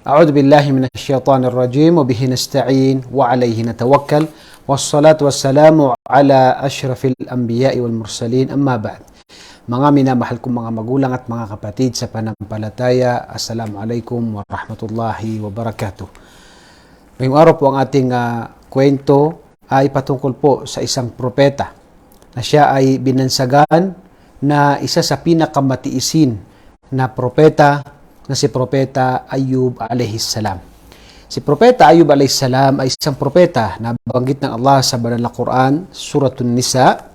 أعوذ بالله من الشيطان الرجيم وبه نستعين وعليه نتوكل والصلاة والسلام على أشرف الأنبياء والمرسلين أما بعد. Mga minamahal kong mga magulang at mga kapatid sa panampalataya, Assalamualaikum warahmatullahi wabarakatuh. Ngayong araw po ang ating kwento ay patungkol po sa isang propeta na siya ay binansagan na isa sa pinakamatiisin na propeta na si Propeta Ayub alayhis salam. Si Propeta Ayub alayhis salam ay isang propeta na banggit ng Allah sa banal na Quran, Suratul Nisa,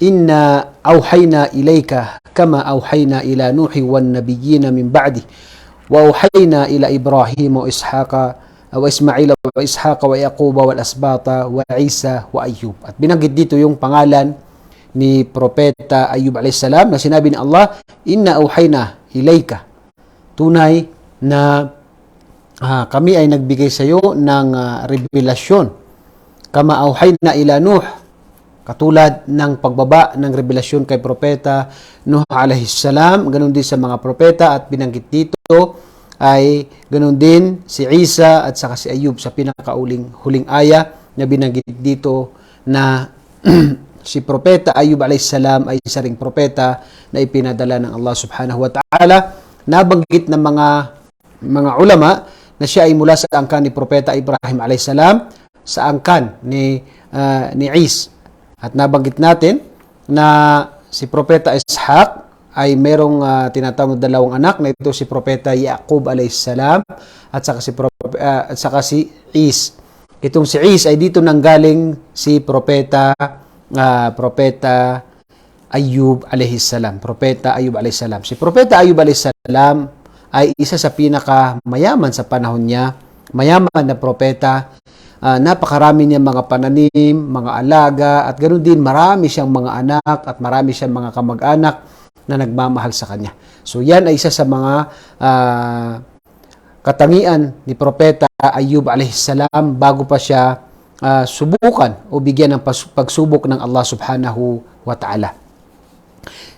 Inna awhayna ilayka kama awhayna ila Nuhi wan nabiyyina min ba'di wa awhayna ila Ibrahim wa Ishaqa wa Ismaila wa Ishaqa wa Yaquba wal asbata wa Isa wa Ayub. At binanggit dito yung pangalan ni Propeta Ayub alayhis salam na sinabi ni Allah, Inna awhayna ilayka, tunay na kami ay nagbigay sa iyo ng revelasyon. Kama awhayna ila Nuh, katulad ng pagbaba ng revelasyon kay Propeta Nuh alayhis salam, ganun din sa mga propeta. At binanggit dito ay ganun din si Isa at saka si Ayub sa huling aya na binanggit dito na si Propeta Ayub alayhis salam ay isa ring propeta na ipinadala ng Allah subhanahu wa ta'ala. Nabanggit ng mga ulama na siya ay mula sa angkan ni Propeta Ibrahim alayhis salam sa angkan ni Is. At nabanggit natin na si Propeta Ishaq ay merong tinatawag na dalawang anak na ito si Propeta Yaqub alayhis salam at saka si Is. Itong si Is ay dito nanggaling si Propeta Ayub alayhis salam. Propeta Ayub alayhis salam. Si Propeta Ayub alayhis salam ay isa sa pinakamayaman sa panahon niya. Mayaman na propeta. Napakarami niya mga pananim, mga alaga, at ganoon din marami siyang mga anak at marami siyang mga kamag-anak na nagmamahal sa kanya. So yan ay isa sa mga katangian ni Propeta Ayub alayhis salam bago pa siya subukan o bigyan ng pagsubok ng Allah subhanahu wa ta'ala.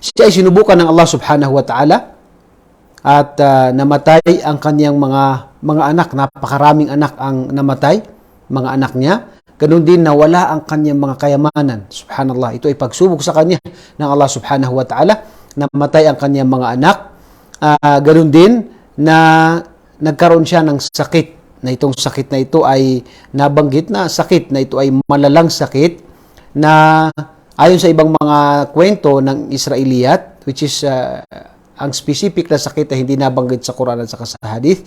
Siya ay sinubukan ng Allah subhanahu wa ta'ala at namatay ang kanyang mga anak. Napakaraming anak ang namatay, mga anak niya. Ganun din nawala ang kanyang mga kayamanan. Subhanallah, ito ay pagsubok sa kanya ng Allah subhanahu wa ta'ala. Namatay ang kanyang mga anak. Ganun din na nagkaroon siya ng sakit. Na itong sakit na ito ay nabanggit na sakit na ito ay malalang sakit na ayon sa ibang mga kwento ng Israeliyat, which is ang specific na sakit ay hindi nabanggit sa Quran at sa Hadith,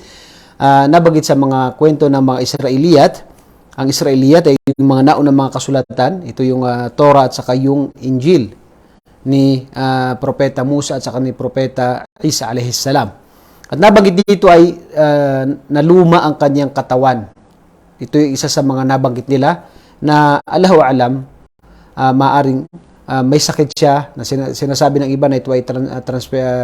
nabanggit sa mga kwento ng mga Israeliyat. Ang Israeliyat ay yung mga naunang mga kasulatan, ito yung Torah at saka yung Injil ni Propeta Musa at saka ni Propeta Isa alayhis salam. At nabanggit dito ay naluma ang kanyang katawan. Ito yung isa sa mga nabanggit nila na Allahu alam, maaring may sakit siya na sinasabi ng iba na ito ay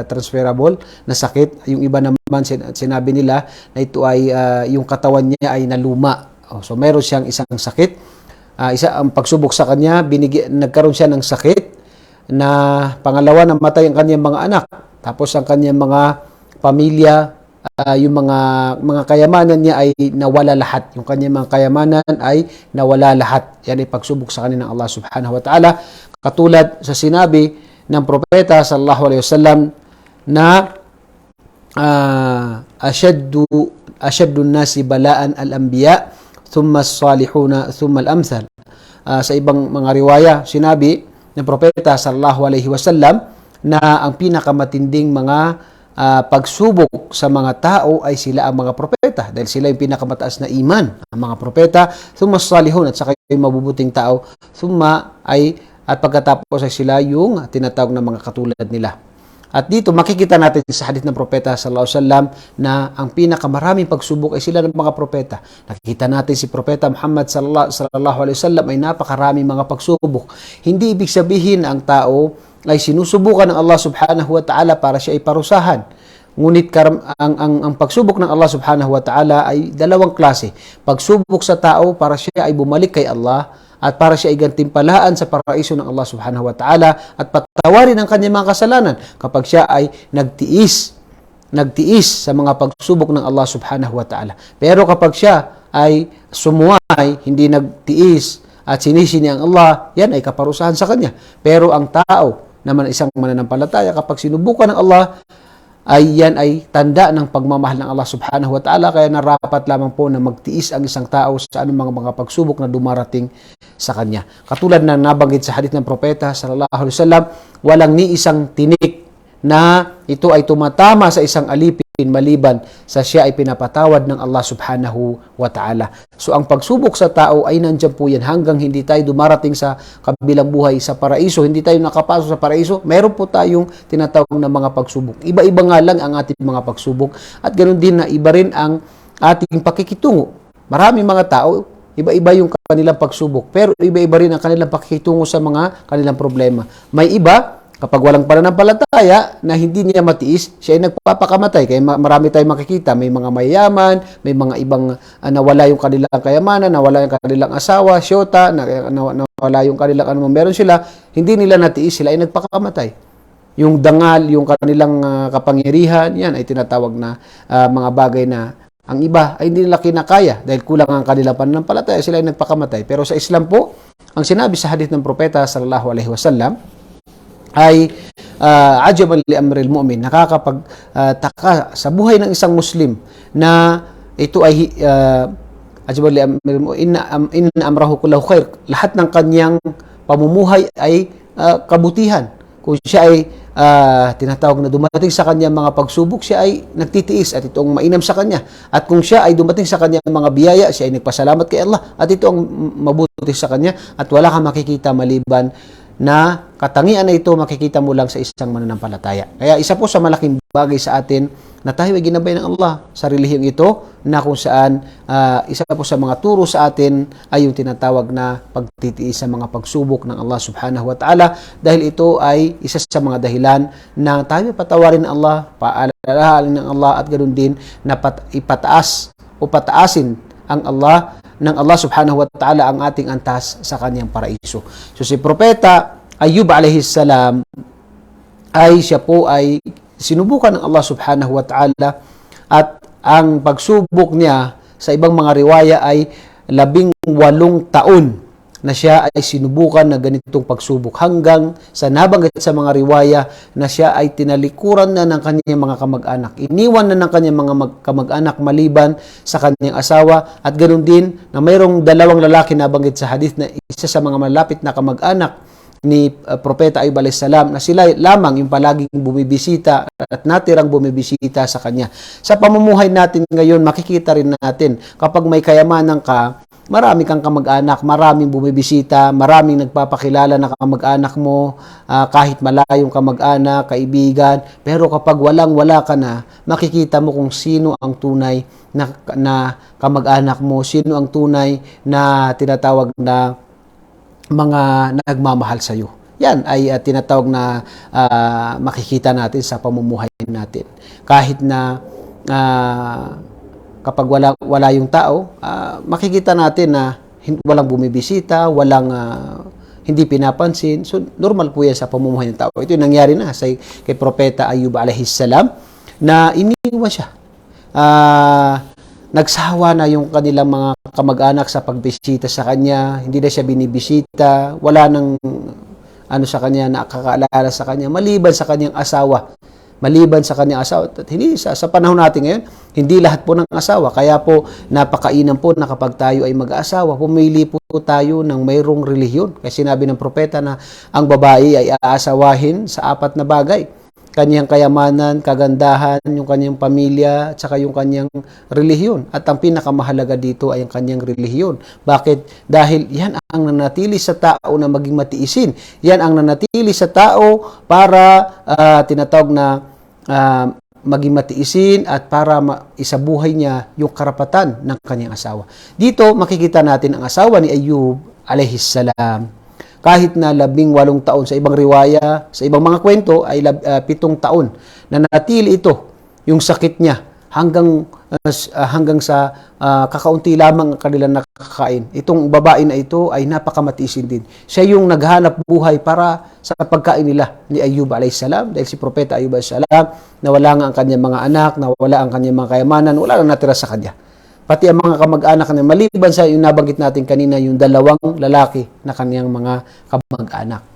transferable na sakit. Yung iba naman sinabi nila na ito ay yung katawan niya ay naluma. So mayroon siyang isang sakit. Ang pagsubok sa kanya, nagkaroon siya ng sakit na pangalawa, namatay ang kanyang mga anak. Tapos ang kanyang mga pamilya, yung mga kayamanan niya ay nawala lahat. Yung kanyang mga kayamanan ay nawala lahat. Yan ay pagsubok sa kanya ng Allah subhanahu wa ta'ala. Katulad sa sinabi ng propeta sallallahu alaihi wasallam na ashaddu nasi balaan al-anbiya thumma as-salihuna thumma al-amthal. Sa ibang mga riwaya, sinabi ng propeta sallallahu alaihi wasallam na ang pinakamatinding mga pagsubok sa mga tao ay sila ang mga propeta dahil sila yung pinakamataas na iman, ang mga propeta, thumma as-salihun at saka yung mabubuting tao, at pagkatapos ay sila yung tinatawag na mga katulad nila. At dito makikita natin sa hadith ng propeta sallallahu alaihi wasallam na ang pinakamaraming pagsubok ay sila ng mga propeta. Nakikita natin si Propeta Muhammad sallallahu alaihi wasallam ay napakaraming mga pagsubok. Hindi ibig sabihin ang tao ay sinusubukan ng Allah subhanahu wa ta'ala para siya ay parusahan. Ngunit ang pagsubok ng Allah subhanahu wa ta'ala ay dalawang klase. Pagsubok sa tao para siya ay bumalik kay Allah at para siya ay gantimpalaan sa paraiso ng Allah subhanahu wa ta'ala at patawarin ang kanyang mga kasalanan kapag siya ay nagtiis nagtiis sa mga pagsubok ng Allah subhanahu wa ta'ala. Pero kapag siya ay sumuway, hindi nagtiis at sinisini ang Allah, yan ay kaparusahan sa kanya. Pero ang tao naman isang mananampalataya, kapag sinubukan ng Allah, ay yan ay tanda ng pagmamahal ng Allah subhanahu wa ta'ala. Kaya narapat lamang po na magtiis ang isang tao sa anumang mga pagsubok na dumarating sa kanya. Katulad na nabanggit sa hadith ng propeta sallallahu alaihi wasallam, walang ni isang tinik na ito ay tumatama sa isang alipin maliban sa siya ay pinapatawad ng Allah subhanahu wa ta'ala. So ang pagsubok sa tao ay nandiyan po yan hanggang hindi tayo dumarating sa kabilang buhay sa paraiso, hindi tayo nakapasok sa paraiso, meron po tayong tinatawag na mga pagsubok. Iba-iba nga lang ang ating mga pagsubok at ganoon din na iba rin ang ating pakikitungo. Maraming mga tao, iba-iba yung kanilang pagsubok, pero iba-iba rin ang kanilang pakikitungo sa mga kanilang problema. May iba, kapag walang pananampalataya na hindi niya matiis, siya ay nagpapakamatay. Kaya marami tayong makikita. May mga mayaman, may mga ibang nawala yung kanilang kayamanan, nawala yung kanilang asawa, syota, nawala yung kanilang anumang meron sila. Hindi nila natiis, sila ay nagpakamatay. Yung dangal, yung kanilang kapangyarihan, yan ay tinatawag na mga bagay na ang iba ay hindi nila kinakaya dahil kulang ang kanilang pananampalataya, sila ay nagpakamatay. Pero sa Islam po, ang sinabi sa hadith ng propeta sallallahu alaihi wasallam, ay ajaban li amril mu'min, nakakapagtaka sa buhay ng isang Muslim na ito ay ajaban li amril mu'min, inna amrahu kullahu khair, lahat ng kanyang pamumuhay ay kabutihan. Kung siya ay tinatawag na dumating sa kanya mga pagsubok, siya ay nagtitiis at ito ang mainam sa kanya. At kung siya ay dumating sa kanya mga biyaya, siya ay nagpasalamat kay Allah at ito ang mabuti sa kanya at wala kang makikita maliban na katangian na ito makikita mo lang sa isang mananampalataya. Kaya isa po sa malaking bagay sa atin na tayo ay ginabay ng Allah sa relihiyong ito na kung saan isa po sa mga turo sa atin ay yung tinatawag na pagtitiis sa mga pagsubok ng Allah subhanahu wa ta'ala dahil ito ay isa sa mga dahilan na tayo patawarin ng Allah, paalalahanin ng Allah at ganoon din na ipataas o pataasin ang Allah ng Allah subhanahu wa ta'ala ang ating antas sa kanyang paraiso. So si Propeta Ayub alayhi salam ay siya po ay sinubukan ng Allah subhanahu wa ta'ala at ang pagsubok niya sa ibang mga riwaya ay 18 taon na siya ay sinubukan na ganitong pagsubok hanggang sa nabanggit sa mga riwaya na siya ay tinalikuran na ng kanyang mga kamag-anak. Iniwan na ng kanyang mga kamag-anak maliban sa kanyang asawa at ganoon din na mayroong dalawang lalaki na banggit sa hadith na isa sa mga malapit na kamag-anak ni Propeta Ayub alayhis salam na sila lamang yung palaging bumibisita at natirang bumibisita sa kanya. Sa pamumuhay natin ngayon, makikita rin natin kapag may kayamanan ka, marami kang kamag-anak, maraming bumibisita, maraming nagpapakilala na kamag-anak mo, kahit malayong kamag-anak, kaibigan. Pero kapag walang-wala ka na, makikita mo kung sino ang tunay na kamag-anak mo, sino ang tunay na tinatawag na mga nagmamahal sa iyo. Yan ay tinatawag na makikita natin sa pamumuhay natin. Kahit na kapag wala yung tao, makikita natin na walang bumibisita, walang hindi pinapansin. So, normal po yan sa pamumuhay ng tao. Ito yung nangyari na kay Propeta Ayub alayhis salam na iniwan siya. Nagsawa na yung kanilang mga kamag-anak sa pagbisita sa kanya, hindi na siya binibisita, wala nang sa kanya, nakakaalala sa kanya, maliban sa kanyang asawa. Maliban sa kanyang asawa. At hindi sa panahon natin ngayon, hindi lahat po ng asawa. Kaya po, napakainam po na kapag tayo ay mag-aasawa, pumili po tayo ng mayroong relihiyon. Kasi sinabi ng propeta na ang babae ay aasawahin sa 4 na bagay. Kanyang kayamanan, kagandahan, yung kanyang pamilya, at saka yung kanyang relihiyon. At ang pinakamahalaga dito ay ang kanyang relihiyon. Bakit? Dahil yan ang nanatili sa tao na maging matiisin. Yan ang nanatili sa tao para tinatawag na maging matiisin at para isabuhay niya yung karapatan ng kanyang asawa. Dito makikita natin ang asawa ni Ayub alayhis salam. Kahit na 18 taon sa ibang riwaya, sa ibang mga kwento ay 7 taon na natili ito, yung sakit niya hanggang hanggang sa kakaunti lamang ang kanilang nakakain. Itong babae na ito ay napakamatiisin din. Siya yung naghanap buhay para sa pagkain nila ni Ayub alayhis salam, dahil si Propeta Ayub alayhis salam, nawala nga ang kanyang mga anak, nawala ang kanyang mga kayamanan, wala nang natira sa kanya. Pati ang mga kamag-anak niya, maliban sa yung nabanggit natin kanina, yung dalawang lalaki na kanyang mga kamag-anak.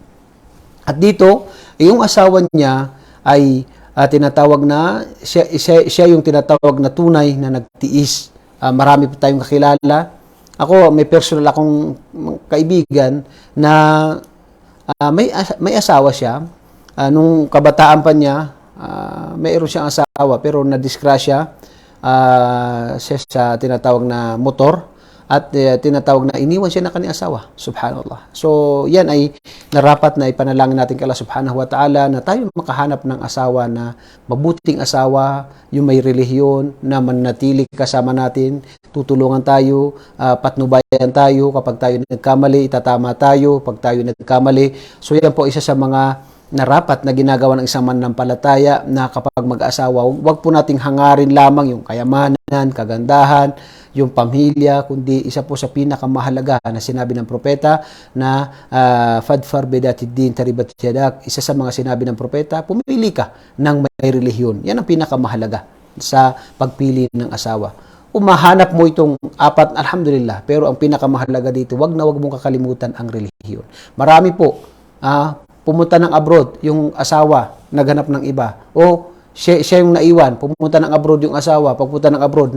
At dito, yung asawa niya ay tinatawag na, siya yung tinatawag na tunay na nagtiis. Marami pa tayong kakilala. Ako, may personal akong kaibigan na may asawa siya. Nung kabataan pa niya, mayroon siyang asawa pero nadisgrasya. Siya sa tinatawag na motor at tinatawag na iniwan siya ng kanyang asawa. Subhanallah. So, yan ay narapat na ipanalangin natin kay Allah subhanahu wa ta'ala na tayo makahanap ng asawa na mabuting asawa, yung may relihiyon, na manatili kasama natin, tutulungan tayo, patnubayan tayo, kapag tayo nagkamali, itatama tayo, pag tayo nagkamali. So, yan po isa sa mga narapat na ginagawa ng isang mananampalataya na kapag mag-asawa, huwag po nating hangarin lamang yung kayamanan, kagandahan, yung pamilya, kundi isa po sa pinakamahalaga na sinabi ng propeta na fadfar bidatid din taribat yadak. Isa sa mga sinabi ng propeta, pumili ka ng may relihiyon. Yan ang pinakamahalaga sa pagpili ng asawa. Umahanap mo itong apat, alhamdulillah, pero ang pinakamahalaga dito, wag mong kakalimutan ang relihiyon. Marami po, pumunta ng abroad yung asawa, naghanap ng iba. O siya yung naiwan, pumunta ng abroad yung asawa, pagpunta ng abroad,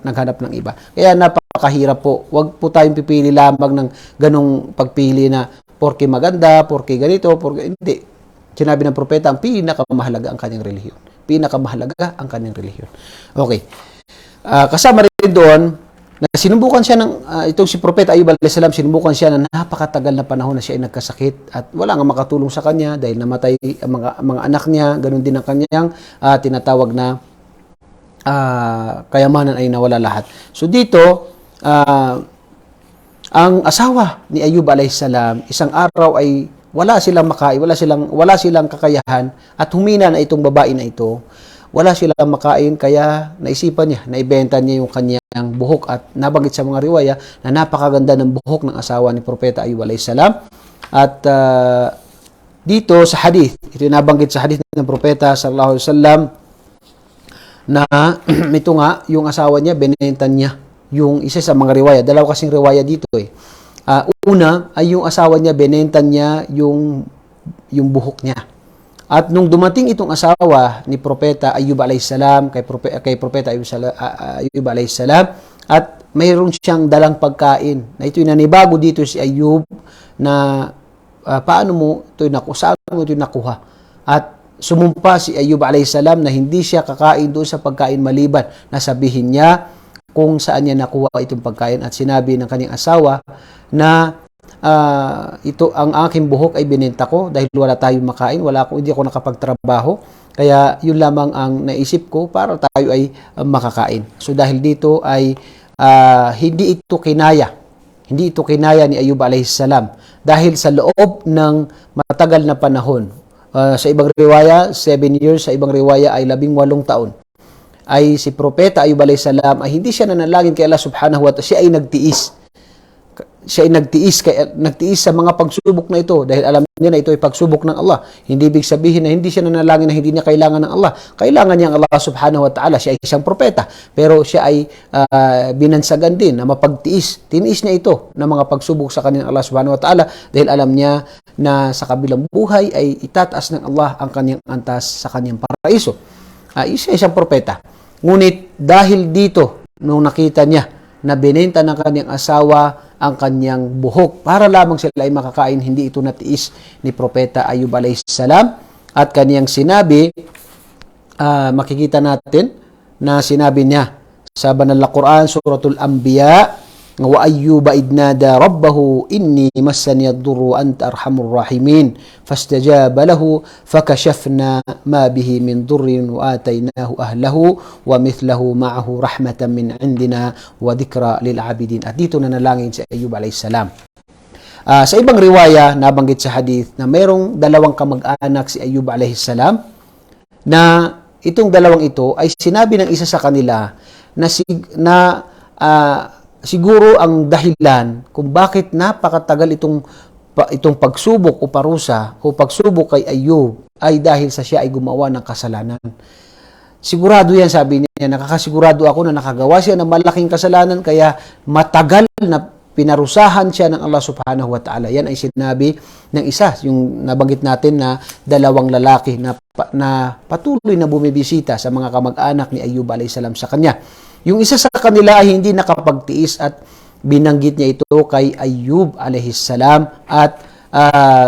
naghanap ng iba. Kaya napakahirap po. Huwag po tayong pipili lamang ng ganong pagpili na porke maganda, porke ganito, porke hindi. Sinabi ng propeta, ang pinakamahalaga ang kanyang relihiyon. Pinakamahalaga ang kanyang relihiyon. Okay. Kasama rin doon, na sinubukan siya ng itong si Propeta Ayub alayhis salam, sinubukan siya na napakatagal na panahon na siya ay nagkasakit at wala nga makatulong sa kanya dahil namatay ang mga anak niya, ganun din ang kanyang tinatawag na kayamanan ay nawala lahat. So dito, ang asawa ni Ayub alayhis salam, isang araw ay wala silang makain, wala silang kakayahan at humina na itong babae na ito. Wala silang makain, kaya naisipan niya, naibenta niya yung kanyang buhok at nabanggit sa mga riwaya na napakaganda ng buhok ng asawa ni Propeta Ayub alayhis salam. At dito sa hadith, ito yung nabanggit sa hadith ng Propeta sallallahu alaihi wasallam na ito nga, yung asawa niya, binenta niya yung isa sa mga riwaya. Dalawa kasing riwaya dito eh. Una ay yung asawa niya, binenta niya yung buhok niya. At nung dumating itong asawa ni Propeta Ayub alayhis salam kay Propeta Ayub alayhis salam at mayroon siyang dalang pagkain. Na ito'y nanibago dito si Ayub na paano mo ito'y saan mo ito'y nakuha. At sumumpa si Ayub alayhis salam na hindi siya kakain doon sa pagkain maliban na sabihin niya kung saan niya nakuha itong pagkain at sinabi ng kanyang asawa na ito ang aking buhok ay binenta ko dahil wala tayong makain, hindi ako nakapagtrabaho. Kaya yun lamang ang naisip ko para tayo ay makakain. So dahil dito ay hindi ito kinaya ni Ayub alayhis salam dahil sa loob ng matagal na panahon. Sa ibang riwaya 7 years, sa ibang riwaya ay 18 taon. Ay si Propeta Ayub alayhis salam ay hindi siya nanalangin kay Allah subhanahu wa ta'ala, siya ay nagtiis. Nagtiis sa mga pagsubok na ito dahil alam niya na ito ay pagsubok ng Allah. Hindi ibig sabihin na hindi siya nanalangin na hindi niya kailangan ng Allah. Kailangan niya ang Allah subhanahu wa ta'ala. Siya ay isang propeta. Pero siya ay binansagan din na mapagtiis. Tiniis niya ito na mga pagsubok sa kanyang Allah subhanahu wa ta'ala dahil alam niya na sa kabilang buhay ay itataas ng Allah ang kanyang antas sa kanyang paraiso. Siya isang propeta. Ngunit dahil dito, nung nakita niya na binenta ng kanyang asawa ang kanyang buhok para lamang sila ay makakain, hindi ito natiis ni Propeta Ayub alayhis salam at kanyang sinabi, makikita natin na sinabi niya sa banal na Quran, Suratul Anbiya, wa ayyuba idnada rabbahu inni massani ad-durru anta arhamur rahimin fastajaba lahu fakashafna ma bihi min durrin wa atainahu ahlahu wa mithlahu ma'ahu rahmatan min indina wa dhikra lil abidin. At dito nanalangin si Ayub alayhis salam. Sa ibang riwaya nabanggit sa hadith na mayroong dalawang kamag-anak si Ayub alayhis salam na itong dalawang ito ay sinabi ng isa sa kanila siguro ang dahilan kung bakit napakatagal itong pagsubok o parusa o pagsubok kay Ayub ay dahil sa siya ay gumawa ng kasalanan. Sigurado yan, sabi niya, nakakasigurado ako na nakagawa siya ng malaking kasalanan kaya matagal na pinarusahan siya ng Allah subhanahu wa ta'ala. Yan ay sinabi ng isa, yung nabanggit natin na dalawang lalaki na patuloy na bumibisita sa mga kamag-anak ni Ayub alayhis salam sa kanya. Yung isa sa kanila ay hindi nakapagtiis at binanggit niya ito kay Ayub alayhis salam at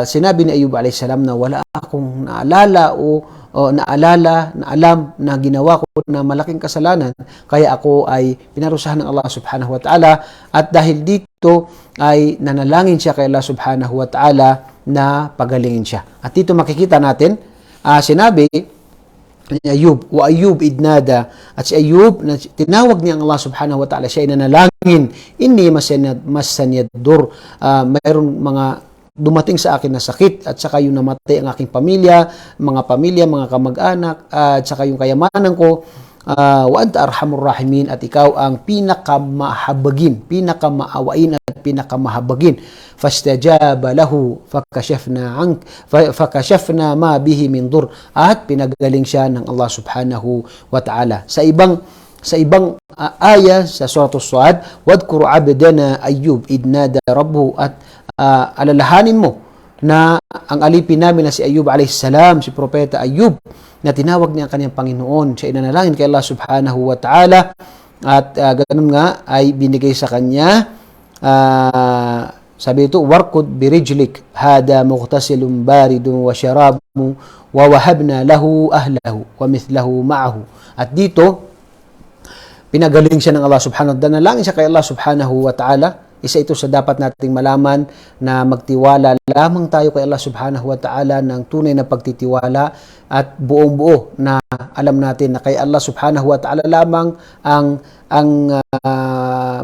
sinabi ni Ayub alayhis salam na wala akong naalala o naalala, na alam na ginawa ko na malaking kasalanan, kaya ako ay pinarusahan ng Allah subhanahu wa ta'ala at dahil dito ay nanalangin siya kay Allah subhanahu wa ta'ala na pagalingin siya. At dito makikita natin, sinabi ni Ayub, wa Ayub idnada, at si Ayub, na tinawag niya ang Allah subhanahu wa ta'ala, siya ay nanalangin, inni masanyadur, mayroong mga dumating sa akin na sakit at saka yung namatay ang aking pamilya, mga kamag-anak at saka yung kayamanan ko, wa anta arhamur rahimin, at ikaw ang pinakamahabagin, pinakamaawain at pinakamahabagin. Fastajaba lahu fakashafna ma bihi min dur, at pinagaling siya ng Allah subhanahu wa ta'ala. Sa ibang aya sa surah As-Sad, wadhkur abdana Ayyub idnada rabbuhu, at alalahanin mo na ang alipin namin na si Ayub alayhis salam, si Propeta Ayub, na tinawag niya ang kanyang Panginoon. Siya inanalangin kay Allah subhanahu wa ta'ala at ganun nga ay binigay sa kanya, sabi ito, warkud birijlik hada mughtasilun baridun wa syarabu wa wahabna lahu ahlahu wa mithlahu ma'ahu. At dito pinagaling siya ng Allah subhanahu wa ta'ala, nanalangin siya kay Allah subhanahu wa ta'ala. Isa ito sa dapat nating malaman, na magtiwala lamang tayo kay Allah subhanahu wa ta'ala ng tunay na pagtitiwala at buong-buo na alam natin na kay Allah subhanahu wa ta'ala lamang ang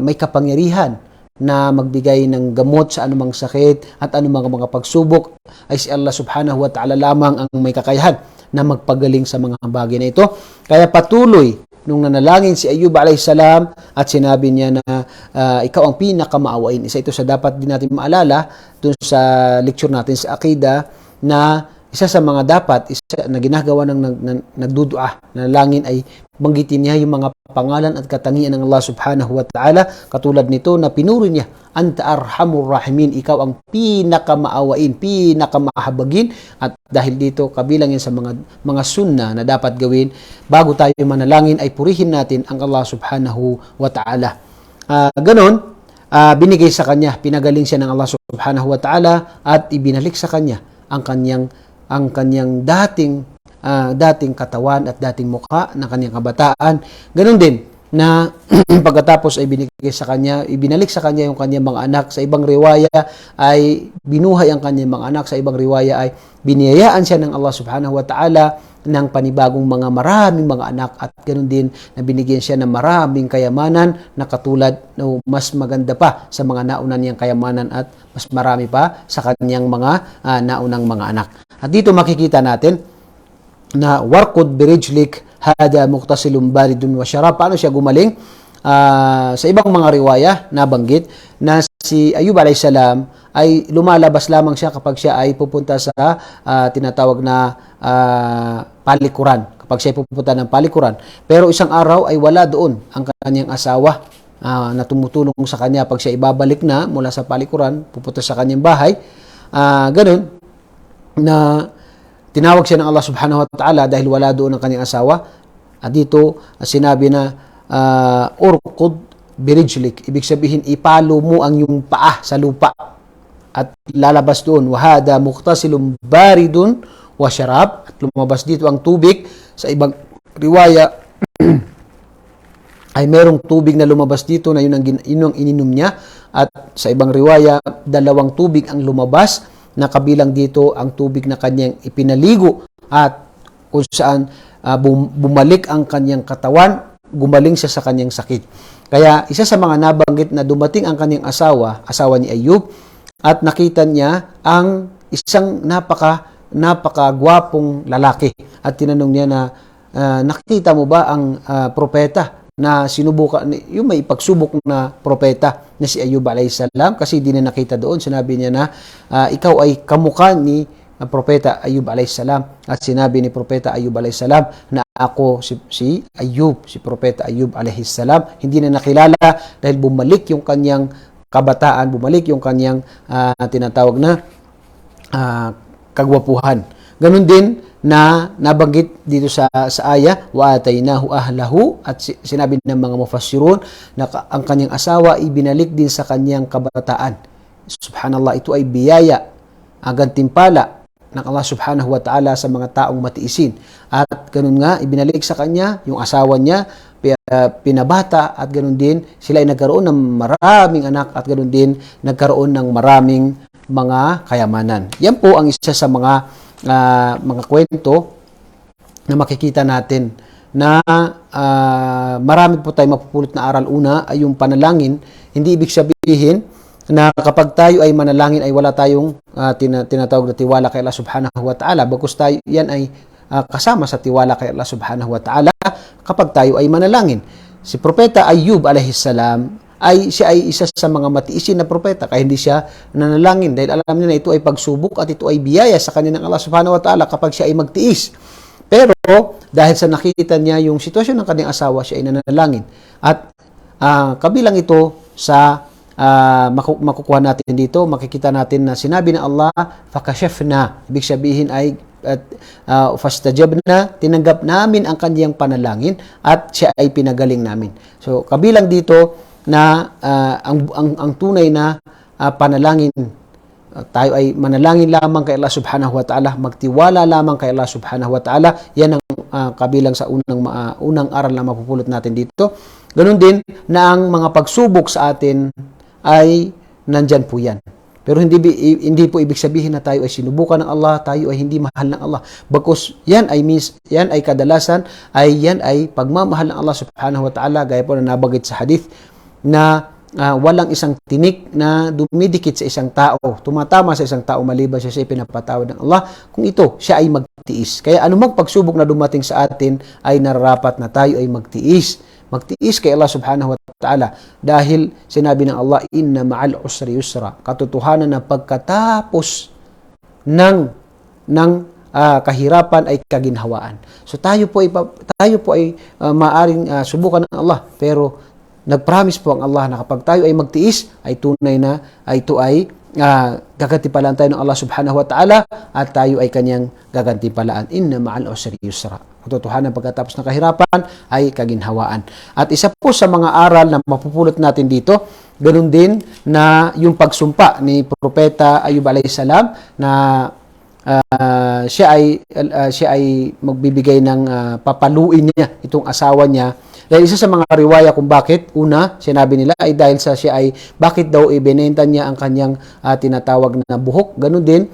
may kapangyarihan na magbigay ng gamot sa anumang sakit at anumang mga pagsubok. Ay si Allah subhanahu wa ta'ala lamang ang may kakayahan na magpagaling sa mga bagay na ito. Kaya patuloy nung nanalangin si Ayub alayhis salam at sinabi niya na ikaw ang pinakamaawain. Isa ito sa dapat din natin maalala dun sa lecture natin sa Aqidah, na isa sa mga dapat na ginagawa ng nagdudua, nanalangin, ay banggitin niya yung mga pangalan at katangian ng Allah subhanahu wa ta'ala. Katulad nito na pinuri niya, anta arhamur rahimin, ikaw ang pinakamaawain, pinakamahabagin. At dahil dito, kabilang yan sa mga sunna na dapat gawin bago tayo manalangin, ay purihin natin ang Allah subhanahu wa ta'ala. Ganon, binigay sa kanya, pinagaling siya ng Allah subhanahu wa ta'ala at ibinalik sa kanya ang kanyang dating katawan at dating mukha ng kanyang kabataan. Ganon din na pagkatapos ay ibinalik sa kanya yung kanyang mga anak. Sa ibang riwaya ay binuhay ang kanyang mga anak. Sa ibang riwaya ay biniyayaan siya ng Allah subhanahu wa ta'ala ng panibagong maraming mga anak, at ganoon din na binigyan siya ng maraming kayamanan na katulad no, mas maganda pa sa mga naunang niyang kayamanan at mas marami pa sa kanyang mga naunang mga anak. At dito makikita natin na warkud birijlik hada muqtasilun baridun wa syarab. Paano siya gumaling? Sa ibang mga riwaya nabanggit na si Ayub alayhis salam ay lumalabas lamang siya kapag siya ay pupunta sa tinatawag na palikuran, kapag siya ay pupunta ng palikuran. Pero isang araw ay wala doon ang kanyang asawa na tumutulong sa kanya pag siya ibabalik na mula sa palikuran, pupunta sa kanyang bahay. Ganun na tinawag siya ng Allah subhanahu wa ta'ala dahil wala doon ang kanyang asawa. At dito sinabi na urqud birijlik, ibig sabihin ipalo mo ang iyong paa sa lupa at lalabas doon, wahada muqtasilun baridun wa syarab, at lumabas dito ang tubig. Sa ibang riwaya ay merong tubig na lumabas dito na yun ang ininom niya, at sa ibang riwaya 2 tubig ang lumabas na kabilang dito ang tubig na kanyang ipinaligo at kung saan bumalik ang kanyang katawan, gumaling siya sa kanyang sakit. Kaya isa sa mga nabanggit na dumating ang kanyang asawa ni Ayub, at nakita niya ang isang napakagwapong lalaki. At tinanong niya na, nakita mo ba ang propeta na sinubukan, yung may pagsubok na propeta na si Ayub alayhi salam, kasi di na nakita doon, sinabi niya na ikaw ay kamukha ni propeta Ayub alayhi salam, at sinabi ni propeta Ayub alayhi salam na ako si Ayub, si propeta Ayub alayhi salam, hindi na nakilala dahil bumalik yung kanyang kabataan, bumalik yung kanyang tinatawag na kagwapuhan. Ganun din na nabanggit dito sa aya, wa ataynahu ahlahu, at sinabi ng mga mufassirun na ang kanyang asawa ibinalik din sa kanyang kabataan. Subhanallah, ito ay biyaya, gantimpala ng Allah subhanahu wa ta'ala sa mga taong matiisin. At ganun nga, ibinalik sa kanya yung asawa niya, pinabata, at ganun din sila ay nagkaroon ng maraming anak, at ganun din nagkaroon ng maraming mga kayamanan. Yan po ang isa sa mga kwento na makikita natin na marami po tayo mapupulot na aral. Una ay yung panalangin. Hindi ibig sabihin na kapag tayo ay manalangin ay wala tayong tinatawag na tiwala kay Allah subhanahu wa ta'ala. Bagkus tayo, yan ay kasama sa tiwala kay Allah subhanahu wa ta'ala kapag tayo ay manalangin. Si Propeta Ayub alayhi salam siya ay isa sa mga matiisin na propeta, kaya hindi siya nanalangin dahil alam niya na ito ay pagsubok at ito ay biyaya sa kanya ng Allah subhanahu wa ta'ala kapag siya ay magtiis. Pero dahil sa nakita niya yung sitwasyon ng kanyang asawa, siya ay nanalangin. At kabilang ito sa makukuha natin dito, makikita natin na sinabi ng Allah, fakashafna, ibig sabihin ay fastajabna, tinanggap namin ang kanyang panalangin at siya ay pinagaling namin. So kabilang dito na ang tunay na panalangin, tayo ay manalangin lamang kay Allah subhanahu wa ta'ala, magtiwala lamang kay Allah subhanahu wa ta'ala. Yan ang kabilang sa unang aral na mapupulot natin dito. Ganun din na ang mga pagsubok sa atin ay nandyan po yan. Pero hindi po ibig sabihin na tayo ay sinubukan ng Allah, tayo ay hindi mahal ng Allah. Bagkus yan ay kadalasan yan ay pagmamahal ng Allah subhanahu wa ta'ala, gaya po na nabanggit sa hadith na walang isang tinik na dumidikit sa isang tao, tumatama sa isang tao maliban siya pinapatawad ng Allah kung ito siya ay magtiis. Kaya anumang pagsubok na dumating sa atin ay nararapat na tayo ay magtiis kay Allah subhanahu wa ta'ala, dahil sinabi ng Allah, inna ma'al usri yusra, katotohanan na pagkatapos ng kahirapan ay kaginhawaan. So tayo po ay maaring subukan ng Allah, pero nag-promise po ang Allah na kapag tayo ay magtiis, ay tunay na ito ay gagantipalaan tayo ng Allah subhanahu wa ta'ala, at tayo ay kanyang gagantipalaan. Inna ma'al usri yusra. Katotohanan pagkatapos ng kahirapan ay kaginhawaan. At isa po sa mga aral na mapupulot natin dito, ganun din na yung pagsumpa ni Propeta Ayub alayhi salam na siya ay magbibigay ng papaluin niya itong asawa niya. Dahil isa sa mga riwaya kung bakit, una, sinabi nila ay dahil sa siya ay, bakit daw ibinenta niya ang kanyang tinatawag na buhok. Ganun din,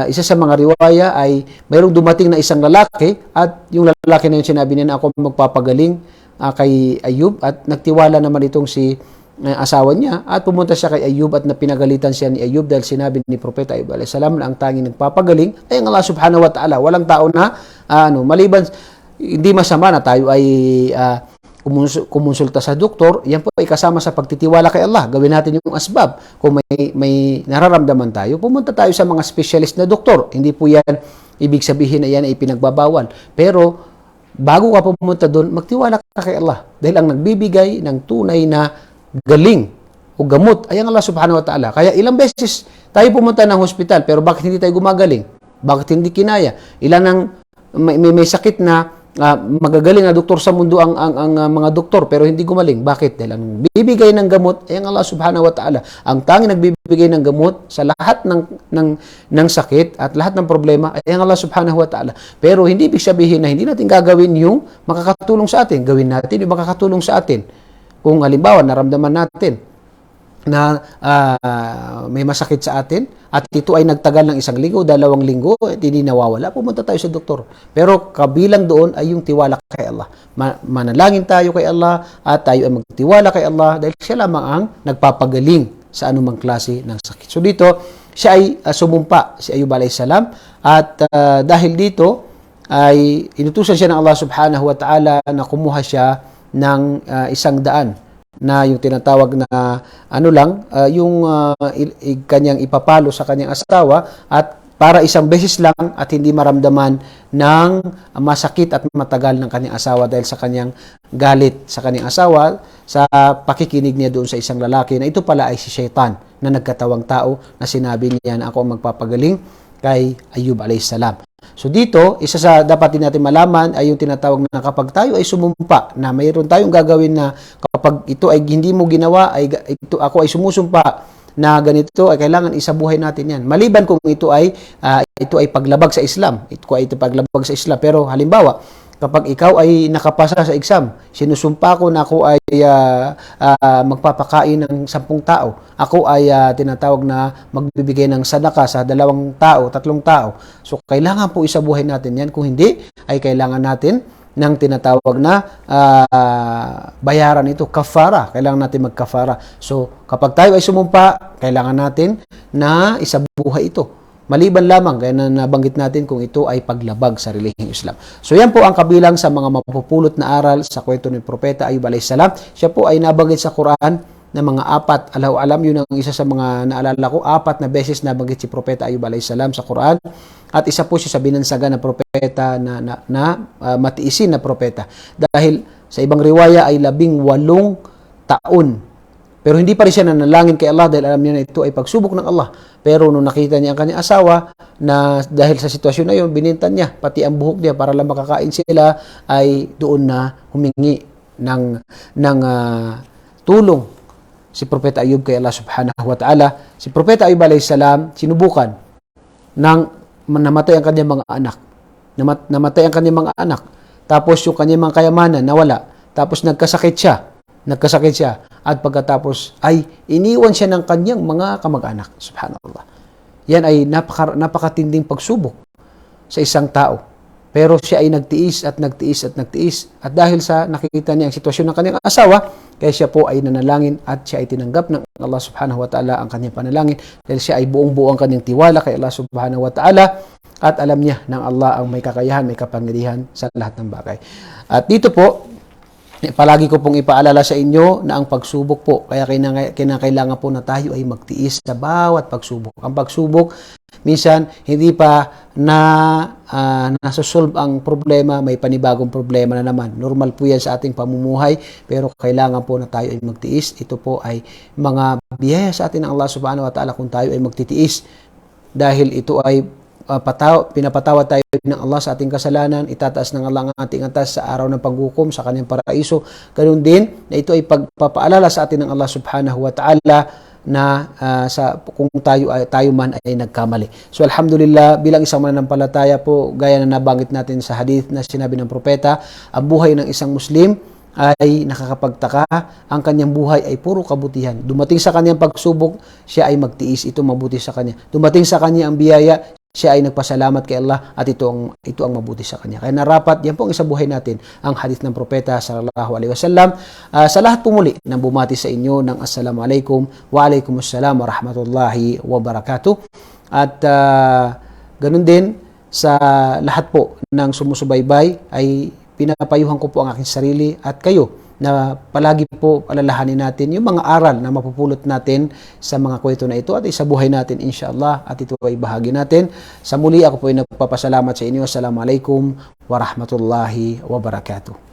isa sa mga riwaya ay mayroong dumating na isang lalaki, at yung lalaki na yun sinabi niya na ako magpapagaling kay Ayub, at nagtiwala naman itong si asawa niya, at pumunta siya kay Ayub at napinagalitan siya ni Ayub dahil sinabi ni Propeta Ayub alayhi salam na ang tanging nagpapagaling ay ang Allah subhanahu wa ta'ala. Walang tao na maliban, hindi masama na tayo ay kumonsulta sa doktor. Yan po ay kasama sa pagtitiwala kay Allah. Gawin natin yung asbab. Kung may nararamdaman tayo, pumunta tayo sa mga specialist na doktor. Hindi po yan ibig sabihin na yan ay pinagbabawal. Pero bago ka pumunta doon, magtiwala ka kay Allah. Dahil ang nagbibigay ng tunay na galing o gamot ay ang Allah subhanahu wa ta'ala. Kaya ilang beses tayo pumunta ng hospital, pero bakit hindi tayo gumagaling? Bakit hindi kinaya? Ilan ang may sakit na magagaling na doktor sa mundo ang mga doktor, pero hindi gumaling. Bakit? Dahil ang bibigay ng gamot ay ang Allah subhanahu wa ta'ala. Ang tanging nagbibigay ng gamot sa lahat ng sakit at lahat ng problema ay ang Allah subhanahu wa ta'ala. Pero hindi ibig sabihin na hindi natin gagawin yung makakatulong sa atin. Gawin natin yung makakatulong sa atin. Kung halimbawa, naramdaman natin na may masakit sa atin at ito ay nagtagal ng 1 linggo, 2 linggo, at hindi nawawala, pumunta tayo sa doktor. Pero kabilang doon ay yung tiwala kay Allah. Manalangin tayo kay Allah at tayo ay magtiwala kay Allah dahil siya lamang ang nagpapagaling sa anumang klase ng sakit. So dito, siya ay sumumpa, si Ayub alayhi salam, at dahil dito ay inutusan siya ng Allah subhanahu wa ta'ala na kumuha siya 100 na yung tinatawag na kanyang ipapalo sa kanyang asawa, at para isang beses lang at hindi maramdaman ng masakit at matagal ng kanyang asawa dahil sa kanyang galit sa kanyang asawa sa pakikinig niya doon sa isang lalaki na ito pala ay si Shaitan na nagkatawang tao na sinabi niya na ako ang magpapagaling kay Ayub alayhis salam. So dito, isa sa dapat din natin malaman ay yung tinatawag na kapag tayo ay sumumpa na mayroon tayong gagawin na kapag ito ay hindi mo ginawa, ako ay sumusumpa na ganito, ay kailangan isabuhay natin yan. Maliban kung ito ay paglabag sa Islam. Ito ay paglabag sa Islam. Pero halimbawa, kapag ikaw ay nakapasa sa exam, sinusumpa ko na ako ay magpapakain ng 10 tao. Ako ay tinatawag na magbibigay ng sadaka sa 2 tao, 3 tao. So, kailangan po isabuhay natin yan. Kung hindi, ay kailangan natin ng tinatawag na bayaran ito, kafara. Kailangan natin magkafara. So, kapag tayo ay sumumpa, kailangan natin na isabuhay ito. Maliban lamang, kaya na nabanggit natin kung ito ay paglabag sa relihiyong Islam. So yan po ang kabilang sa mga mapupulot na aral sa kwento ni Propeta Ayub alayhis salam. Siya po ay nabanggit sa Quran na mga 4, alam yun ang isa sa mga naalala ko, 4 na beses nabanggit si Propeta Ayub alayhis salam sa Quran. At isa po siya sa binansaga na propeta na matiisin na propeta. Dahil sa ibang riwaya ay 18 taon. Pero hindi pa rin siya nanalangin kay Allah dahil alam niya na ito ay pagsubok ng Allah. Pero nung nakita niya ang kanyang asawa na dahil sa sitwasyon na yun, binintan niya pati ang buhok niya para lang makakain sila, ay doon na humingi ng tulong si Propeta Ayub kay Allah subhanahu wa ta'ala. Si Propeta Ayub alayhis salam, sinubukan nang namatay ang kanyang mga anak. Namatay ang kanyang mga anak. Tapos yung kanyang mga kayamanan nawala. Tapos nagkasakit siya. At pagkatapos ay iniwan siya ng kanyang mga kamag-anak. Subhanallah. Yan ay napakatinding pagsubok sa isang tao. Pero siya ay nagtiis. At dahil sa nakikita niya ang sitwasyon ng kanyang asawa, kaya siya po ay nanalangin at siya ay tinanggap ng Allah subhanahu wa ta'ala ang kanyang panalangin. Dahil siya ay buong-buo ang kanyang tiwala kay Allah subhanahu wa ta'ala. At alam niya ng Allah ang may kakayahan, may kapangyarihan sa lahat ng bagay. At dito po, palagi ko pong ipaalala sa inyo na ang pagsubok po, kaya kinakailangan po na tayo ay magtiis sa bawat pagsubok. Ang pagsubok, minsan, hindi pa nasosolve ang problema, may panibagong problema na naman. Normal po yan sa ating pamumuhay, pero kailangan po na tayo ay magtiis. Ito po ay mga biyaya sa atin ng Allah subhanahu wa ta'ala kung tayo ay magtitiis. Dahil ito ay pinapatawad tayo ng Allah sa ating kasalanan, itataas ng Allah ang ating antas sa araw ng paghukom sa kanyang paraiso. Ganun din na ito ay pagpapaalala sa atin ng Allah subhanahu wa ta'ala na kung tayo man ay nagkamali. So alhamdulillah, bilang isang mananampalataya po, gaya na nabanggit natin sa hadith na sinabi ng propeta, ang buhay ng isang Muslim ay nakakapagtaka, ang kanyang buhay ay puro kabutihan. Dumating sa kanyang pagsubok, siya ay magtiis, ito mabuti sa kanya. Dumating sa kanya ang biyaya, siya ay nagpasalamat kay Allah at ito ang mabuti sa kanya. Kaya narapat, yan po ang isa buhay natin, ang hadith ng propeta sallallahu alaihi wasallam. Sa lahat po muli nang bumati sa inyo ng assalamualaikum wa alaikumussalam wa rahmatullahi wa barakatuh. At ganun din sa lahat po ng sumusubaybay ay pinapayuhan ko po ang aking sarili at kayo na palagi po alalahanin natin yung mga aral na mapupulot natin sa mga kwento na ito at isabuhay natin inshallah at ito ay bahagi natin. Sa muli ako po ay nagpapasalamat sa inyo. Assalamualaikum warahmatullahi wabarakatuh.